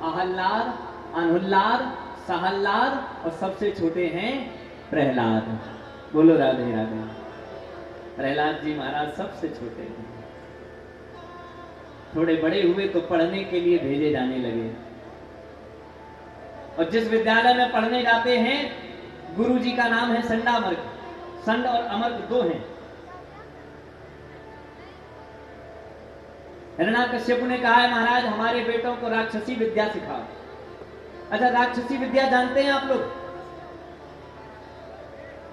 आहल्लाद, अनहुल्लाद, सहल्लाद और सबसे छोटे हैं प्रहलाद। बोलो राधे राधे। प्रहलाद जी महाराज सबसे छोटे हैं। थोड़े बड़े हुए तो पढ़ने के लिए भेजे जाने लगे, और जिस विद्यालय में पढ़ने जाते हैं गुरु जी का नाम है संडामर्क। संड और अमर्क दो हैं। हिरण्याकश्यप ने कहा है महाराज हमारे बेटों को राक्षसी विद्या सिखाओ। अच्छा, राक्षसी विद्या जानते हैं आप लोग?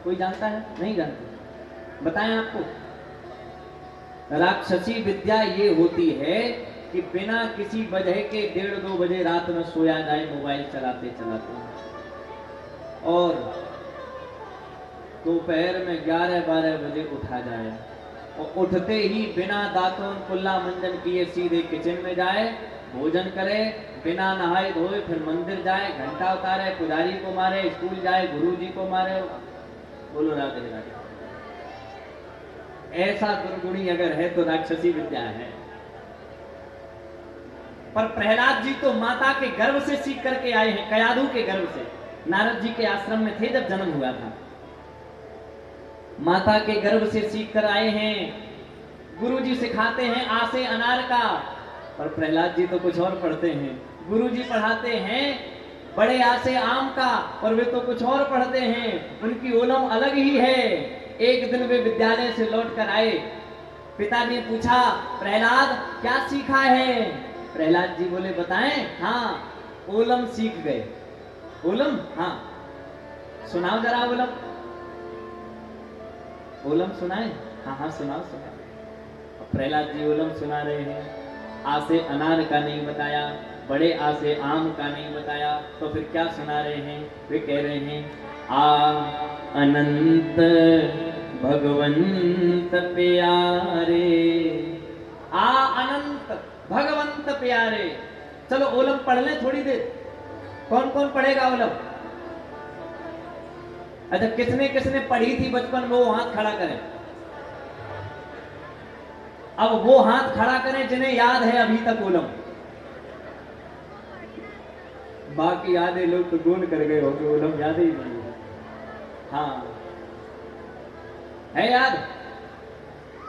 कोई जानता है? नहीं जानते? बताएं आपको। राक्षसी विद्या ये होती है कि बिना किसी वजह के 1:30-2 बजे रात में सोया जाए मोबाइल चलाते चलाते, और दोपहर में 11-12 बजे उठा जाए, और उठते ही बिना दातुन कुल्ला मंजन किए सीधे किचन में जाए, भोजन करे, बिना नहाए धोए फिर मंदिर जाए, घंटा उतारे, पुजारी को मारे, स्कूल जाए, गुरु जी को मारे। बोलो राधे राधे। ऐसा दुर्गुणी अगर है तो राक्षसी विद्या है। पर प्रहलाद जी तो माता के गर्भ से सीख करके आए हैं, कयाधु के गर्भ से। नारद जी के आश्रम में थे जब जन्म हुआ था, माता के गर्भ से सीख कर आए हैं। गुरु जी सिखाते हैं आसे अनार का, पर प्रहलाद जी तो कुछ और पढ़ते हैं। गुरु जी पढ़ाते हैं बड़े आसे आम का, और वे तो कुछ और पढ़ते हैं। उनकी ओलम अलग ही है। एक दिन वे विद्यालय से लौट कर आए। पिता ने पूछा प्रहलाद क्या सीखा है? प्रहलाद जी बोले बताएं। हाँ, ओलम सीख गए। ओलम? हाँ, सुनाओ जरा ओलम। ओलम सुनाए? हाँ हाँ सुनाओ सुनाओ। प्रहलाद जी ओलम सुना रहे हैं। आसे अनार का नहीं बताया, बड़े आसे आम का नहीं बताया, तो फिर क्या सुना रहे हैं? वे कह रहे हैं आ अनंत भगवंत प्यारे, आ अनंत भगवंत प्यारे। चलो ओलम पढ़ लें थोड़ी देर। कौन कौन पढ़ेगा ओलम? अच्छा, किसने किसने पढ़ी थी बचपन में वो हाथ खड़ा करें। अब वो हाथ खड़ा करें जिन्हें याद है अभी तक ओलम। बाकी आधे लोग तो गोल कर गए होंगे, ओलम याद ही नहीं है। हाँ है याद?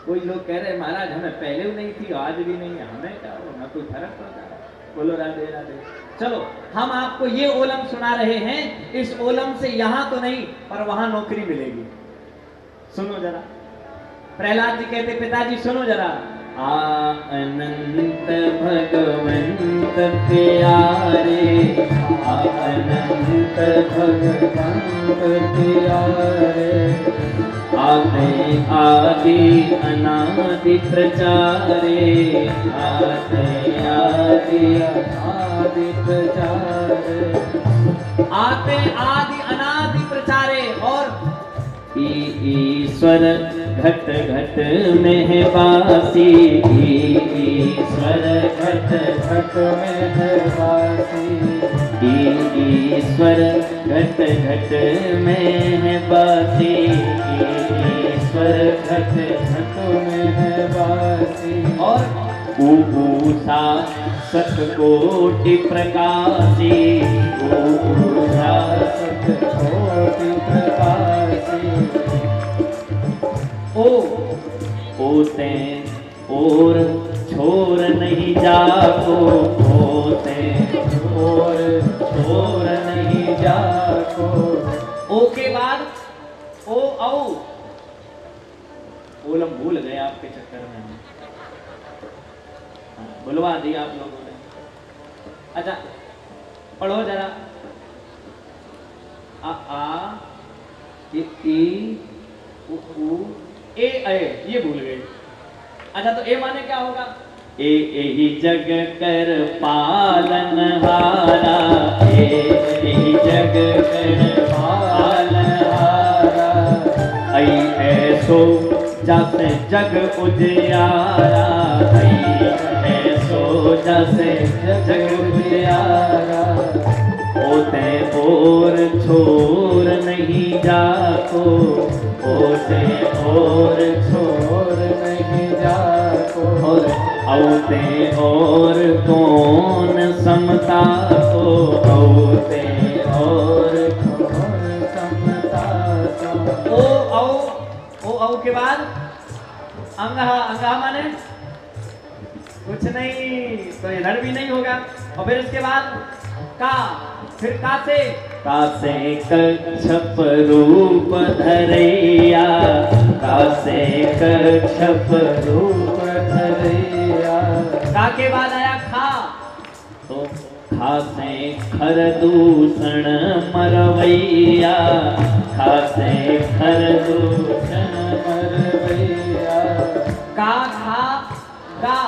कोई लोग कह रहे महाराज हमें पहले भी नहीं थी, आज भी नहीं है, हमें क्या हो, ना कोई फर्क पड़ता है। बोलो राधे राधे। चलो हम आपको ये ओलम सुना रहे हैं। इस ओलम से यहां तो नहीं पर वहां नौकरी मिलेगी। सुनो जरा। प्रहलाद जी कहते पिताजी सुनो जरा। आ अनंत भगवंत प्यारे, आ अनंत भगवंत प्यारे, आते आदि अनादि प्रचारे, आते आदि अनादि प्रचारे, आते आदि अनादि प्रचारे। और ईश्वर घट घट में है वासी, ईश्वर घट घट में है वासी, ईश्वर घट घट में है वासी, ईश्वर घट घट में है वासी। और ऊषा सतकोटि प्रकाशी, ऊषा सतकोटि प्रकाशी। ओते और छोर नहीं जाको, ओते और छोर नहीं जाको। ओ के बाद ओ औ। ओलम भूल गए आपके चक्कर में, बुलवा दिया आप लोगों ने। अच्छा पढ़ो जरा। आ ई उ ए ये भूल गए। अच्छा तो ए माने क्या होगा? ए ही जग कर पालन हारा, ए जग कर पालन हारा, आई ऐसो जैसे जग उजियारा, आई ऐसो जैसे जग उजियारा। ओते और छोर नहीं जाको, ओते और छोर नहीं जाको। और औते और कौन समता औ के बाद अंगहा, अंगहा माने कुछ नहीं, तो इधर भी नहीं होगा। और फिर उसके बाद का, फिर का से कच्छप रूप धरैया, का से कच्छप रूप धरैया। का के बाद आया खा, तो खा से खर दूषण मरवैया, खा से खर दूषण मरवैया। का खा गा,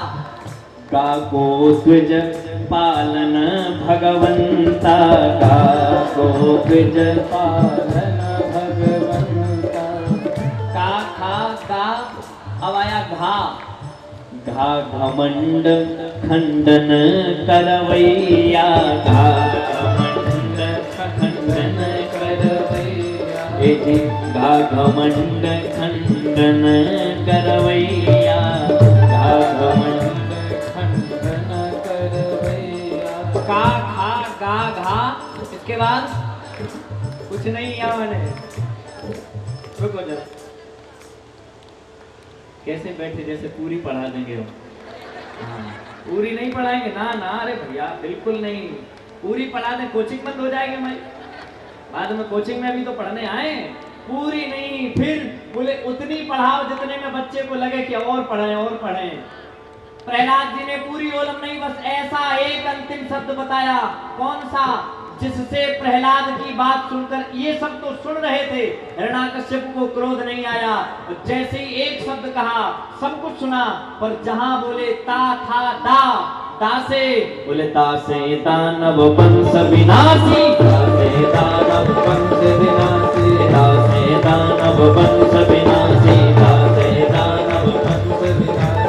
गा को द्विज पालन भगवंता, गा को द्विज पालन भगवंता। का खा गा, अब आया घा, घा घमंड खंडन करवैया, घा घमंड खंडन करवैया। घा घमंड खंडन करवैया, घा घमंड का खा गा घा। इसके बाद कुछ नहीं यहाँ मैंने, रुको जरा, कैसे बैठे जैसे पूरी पढ़ा देंगे हम। हाँ, पूरी नहीं पढ़ाएंगे ना ना, अरे भैया बिल्कुल नहीं, पूरी पढ़ा दें कोचिंग बंद हो जाएगी हमारी, बाद में कोचिंग में भी तो पढ़ने आए। पूरी नहीं, फिर बोले उतनी पढ़ाओ जितने में बच्चे को लगे कि और पढ़ें और पढ़ें। प्रहलाद जी ने पूरी ओलम नहीं, बस ऐसा एक अंतिम शब्द बताया। कौन सा? जिससे प्रहलाद की बात सुनकर ये सब तो सुन रहे थे, हिरण्याकश्यप को क्रोध नहीं आया। जैसे ही एक शब्द कहा सब कुछ सुना, पर जहां बोले ता था दा, दासे बोले दासे दानव वंश विनाशी, दासे दानव वंश विनाशी, दासे दानव वंश विनाशी, दासे दानव वंश विनाशी।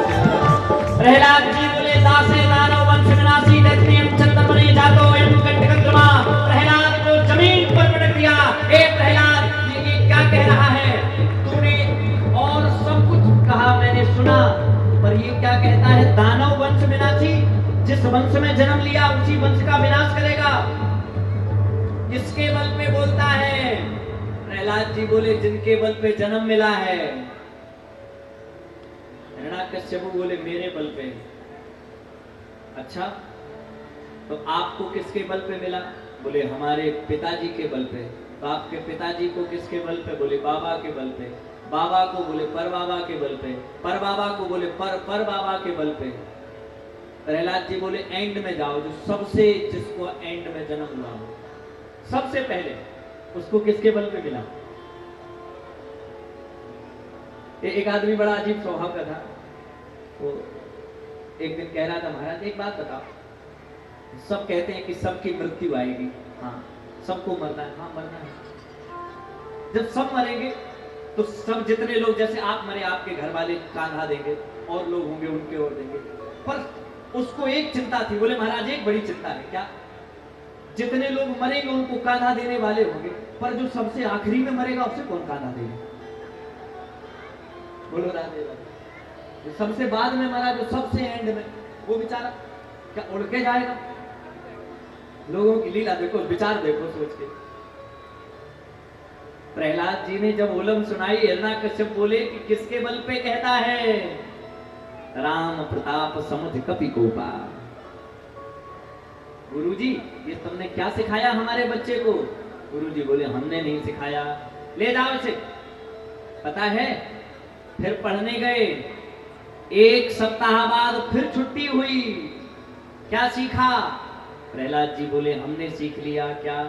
प्रहलाद जी बोले दासे दानव वंश विनाशी, दैत्यम चंद्रमणि जातो एवं कंटकंद्रमा। प्रहलाद को जमीन पर पटक दिया। ए प्रहलाद, ये क्या कह रहा है तूने? और सब कुछ कहा मैंने सुना, पर ये क्या कहता है दानव वंश विनाशी? जिस वंश में जन्म लिया उसी वंश का विनाश करेगा। किसके बल पे बोलता है? प्रहलाद जी बोले जिनके बल पे जन्म मिला है। हिरण्याकश्यप बोले मेरे बल पे। अच्छा, तो आपको किसके बल पे मिला? बोले हमारे पिताजी के बल पे। तो आपके पिताजी को किसके बल पे? बोले बाबा के बल पे। बाबा को बोले पर बाबा के बल पे। पर बाबा को बोले पर बाबा के बल पे। प्रहलाद जी बोले एंड में जाओ, जो सबसे जिसको एंड में जन्म हुआ हो, सबसे पहले उसको किसके बल पे मिला? एक आदमी बड़ा अजीब स्वभाव का था। वो एक दिन कह रहा था महाराज एक बात बताओ, सब कहते हैं कि सबकी मृत्यु आएगी, हाँ सबको मरना है, हाँ मरना है। जब सब मरेंगे तो सब जितने लोग, जैसे आप मरे आपके घर वाले कांधा देंगे, और लोग होंगे उनके और देंगे। पर उसको एक चिंता थी। बोले महाराज एक बड़ी चिंता है। क्या? जितने लोग मरेंगे उनको कांधा देने वाले होंगे, पर जो सबसे आखिरी में मरेगा उसे कौन कांधा देगा? बोलो राधे राधे। जो सबसे बाद में मरा, जो सबसे एंड में, वो बेचारा क्या उड़ के जाएगा? लोगों की लीला देखो, विचार देखो सोच के। प्रहलाद जी ने जब ओलम सुनाई, हिरण्याकश्यप बोले कि किसके बल पे कहता है? राम प्रताप समुझ कपि कोपा। गुरुजी ये तुमने क्या सिखाया हमारे बच्चे को? गुरुजी बोले हमने नहीं सिखाया, ले जाओ इसे। पता है, फिर पढ़ने गए, एक सप्ताह बाद फिर छुट्टी हुई। क्या सीखा? प्रहलाद जी बोले हमने सीख लिया। क्या?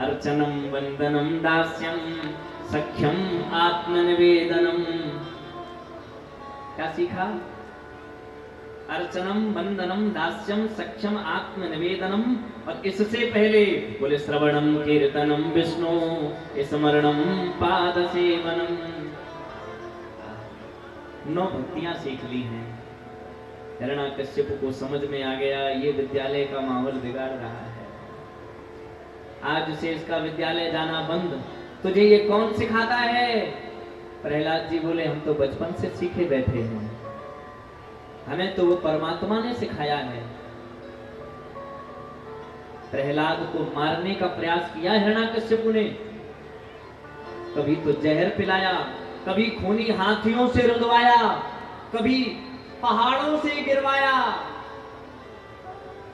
अर्चनम वंदनम दास्यम सख्यम आत्मनिवेदनम। क्या सीखा? अर्चनम वंदनम दास्यम सख्यम आत्मनिवेदनम। और इससे पहले बोले श्रवणम कीर्तनम विष्णु स्मरणम पाद सेवनम। 9 भक्तियां सीख ली हैं। हिरण्याकश्यप को समझ में आ गया ये विद्यालय का माहौल बिगाड़ रहा है, आज से इसका विद्यालय जाना बंद। तुझे ये कौन सिखाता है? प्रहलाद जी बोले हम तो बचपन से सीखे बैठे हैं, हमें तो वो परमात्मा ने सिखाया है। प्रहलाद को मारने का प्रयास किया हिरण्याकश्यप ने, कभी तो जहर पिलाया, कभी खूनी हाथियों से रुदवाया, कभी पहाड़ों से गिरवाया,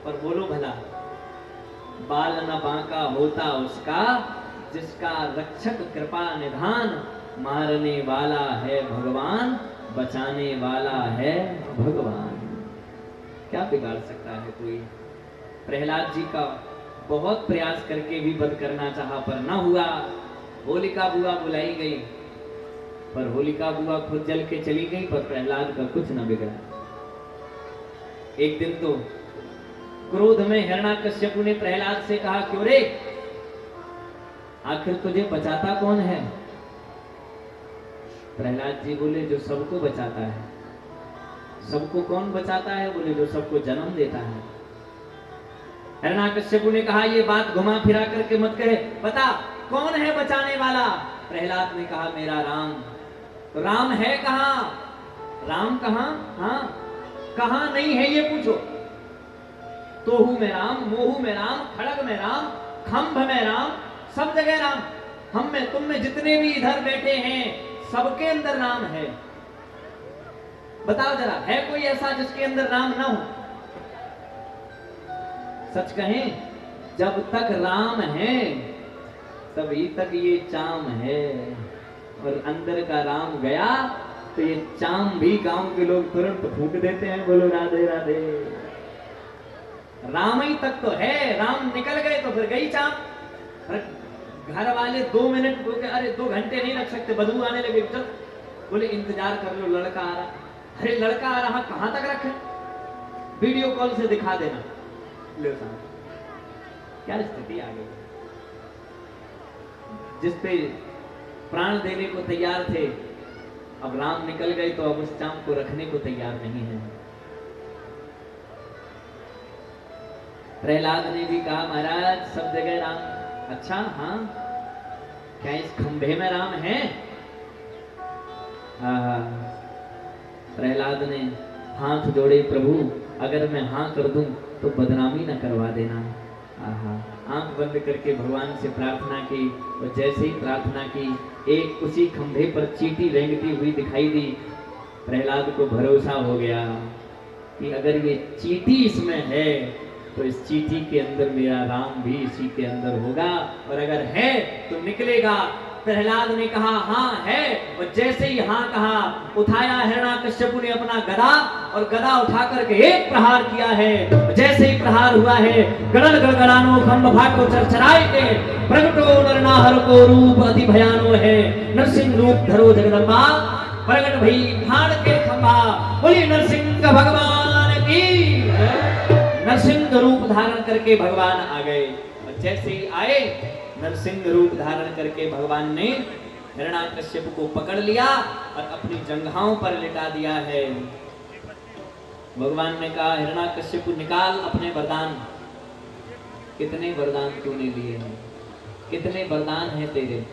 पर बोलो भला बाल न बांका होता उसका, जिसका रक्षक कृपा निधान, मारने वाला है भगवान, बचाने वाला है भगवान। क्या बिगाड़ सकता है कोई? प्रहलाद जी का बहुत प्रयास करके भी वध करना चाहा पर न हुआ। होलिका बुआ बुलाई गई, पर होलिका बुआ खुद जल के चली गई, पर प्रहलाद का कुछ न बिगड़ा। एक दिन तो क्रोध में हिरण्याकश्यपु ने प्रहलाद से कहा, क्यों रे, आखिर तुझे बचाता कौन है? प्रहलाद जी बोले, जो सबको बचाता है। सबको कौन बचाता है? बोले, जो सबको जन्म देता है। हिरण्याकश्यपु ने कहा, ये बात घुमा फिरा करके मत कहे, बता कौन है बचाने वाला? प्रहलाद ने कहा, मेरा राम। तो राम है कहां? राम कहां? हाँ, कहां नहीं है ये पूछो। तोहू में राम, मोहू में राम, खड़ग में राम, खंभ में राम, सब जगह राम। हम में तुम में जितने भी इधर बैठे हैं, सबके अंदर राम है। बताओ जरा, है कोई ऐसा जिसके अंदर राम ना हो? सच कहें, जब तक राम है तभी तक ये चाम है, और अंदर का राम गया तो ये चाम भी गांव के लोग तुरंत फूंक देते हैं। बोलो राधे राधे। राम ही तक तो है, राम निकल गए तो फिर गई चाम। घर वाले 2 मिनट बोले, अरे 2 घंटे नहीं रख सकते, बदबू आने लगे, चल। बोले इंतजार कर लो, लड़का आ रहा। अरे लड़का आ रहा, कहां तक रखे? वीडियो कॉल से दिखा देना। ले साहब, क्या स्थिति आ गई। जिस पे प्राण देने को तैयार थे, अब राम निकल गए तो अब उस चाम को रखने को तैयार नहीं है। प्रहलाद ने भी कहा, महाराज सब जगह राम। अच्छा, हाँ, क्या इस खंभे में राम है? प्रहलाद ने हाथ जोड़े, प्रभु अगर मैं हाँ कर दूं तो बदनामी न करवा देना। आंख बंद करके भगवान से प्रार्थना की, और जैसे ही प्रार्थना की, एक उसी खंभे पर चींटी रेंगती हुई दिखाई दी। प्रहलाद को भरोसा हो गया कि अगर ये चींटी इसमें है तो इस चींटी के अंदर मेरा राम भी इसी के अंदर होगा, और अगर है तो निकलेगा। प्रहलाद ने कहा हाँ है, और जैसे ही हाँ कहा, उठाया हिरण्याकश्यपु ने अपना गदा, और गदा उठा करके एक प्रहार किया है। जैसे ही प्रहार हुआ है, गड़ल गड़गड़ानो खंभ भाको चरचराए के, प्रगटो नरनाहर को रूप अति भयानो है, नरसिंह रूप धरो जगदम्बा, प्रगट भई भाड़ के खंभा। बोली नरसिंह भगवान की। नरसिंह रूप धारण करके भगवान आ गए, और जैसे ही आए, नरसिंह रूप धारण करके भगवान ने हिरण्याकश्यप को पकड़ लिया और अपनी जंघाओं पर लिटा दिया है। भगवान ने कहा, हिरण्याकश्यप निकाल अपने वरदान। कितने वरदान तूने लिए हैं? कितने वरदान हैं तेरे?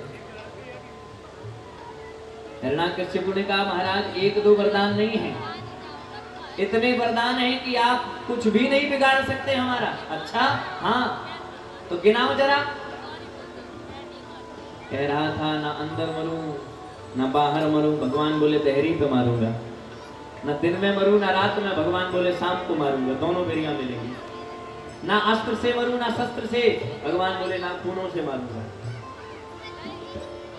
हिरण्याकश्यप ने कहा, महाराज 1-2 वरदान नहीं है, इतने वरदान हैं कि आप कुछ भी नहीं बिगाड़ सकते हमारा। अच्छा, हाँ, तो गिनाओ जरा। कह रहा था, ना अंदर मरूं ना बाहर मरूं। भगवान बोले दहरी पे मारूंगा। ना दिन में मरूं ना रात में। भगवान बोले शाम को मारूंगा, दोनों बेरियां मिलेंगी। ना अस्त्र से मरूं ना शस्त्र से। भगवान बोले ना खूनों से मारूंगा।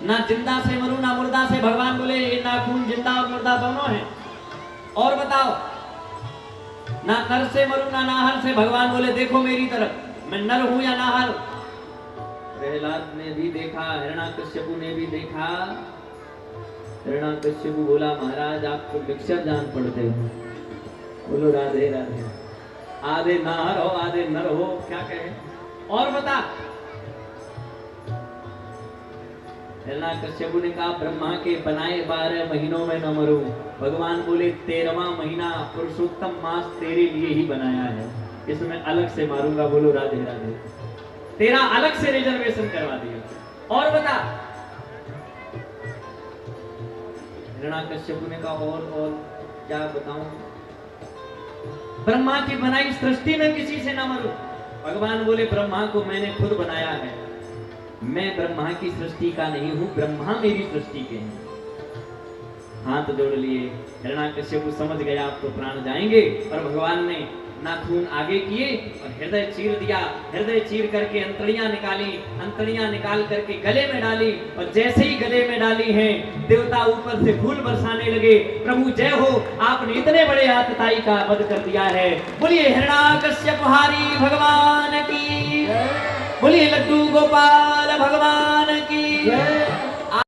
ना जिंदा से मरूं ना मुर्दा से। भगवान बोले ये ना खून जिंदा और मुर्दा दोनों है। और बताओ, ना नर से मरूं ना नाहर से। भगवान बोले देखो मेरी तरफ, मैं नर हूं या नाहर। प्रहलाद ने भी देखा, हिरण्याकश्यपु ने भी देखा। हिरण्याकश्यपु बोला, महाराज आप तो मिक्सर जान पड़ते हो। बोलो राधे राधे। आधे नाहर हो आधे नर हो, क्या कहे। और बता। हिरण्याकश्यपु ने कहा, ब्रह्मा के बनाए 12 महीनों में न मरूं। भगवान बोले 13वां महीना पुरुषोत्तम मास तेरे लिए ही बनाया है, इसमें अलग से मारूंगा। बोलो राधे राधे। तेरा अलग से रिजर्वेशन करवा दिया। और बता। हिरण्याकश्यपु ने कहा, और क्या बताऊं। ब्रह्मा की बनाई सृष्टि में किसी से ना मरूं। भगवान बोले ब्रह्मा को मैंने खुद बनाया है, मैं ब्रह्मा की सृष्टि का नहीं हूं, ब्रह्मा मेरी सृष्टि के हैं। हाथ जोड़ लिए। हिरण्याकश्यप समझ गया अब तो प्राण जाएंगे, पर भगवान ने नाखून आगे किए और हृदय चीर दिया। हृदय चीर करके अंतड़ियां निकाली, अंतड़ियां निकाल करके गले में डाली, और जैसे ही गले में डाली हैं देवता ऊपर से फूल बरसाने लगे। प्रभु जय हो, आपने इतने बड़े आतताई का वध कर दिया है। बोलिए हिरण्याकश्यपहारी भगवान की, बोलिए लड्डू गोपाल भगवान की।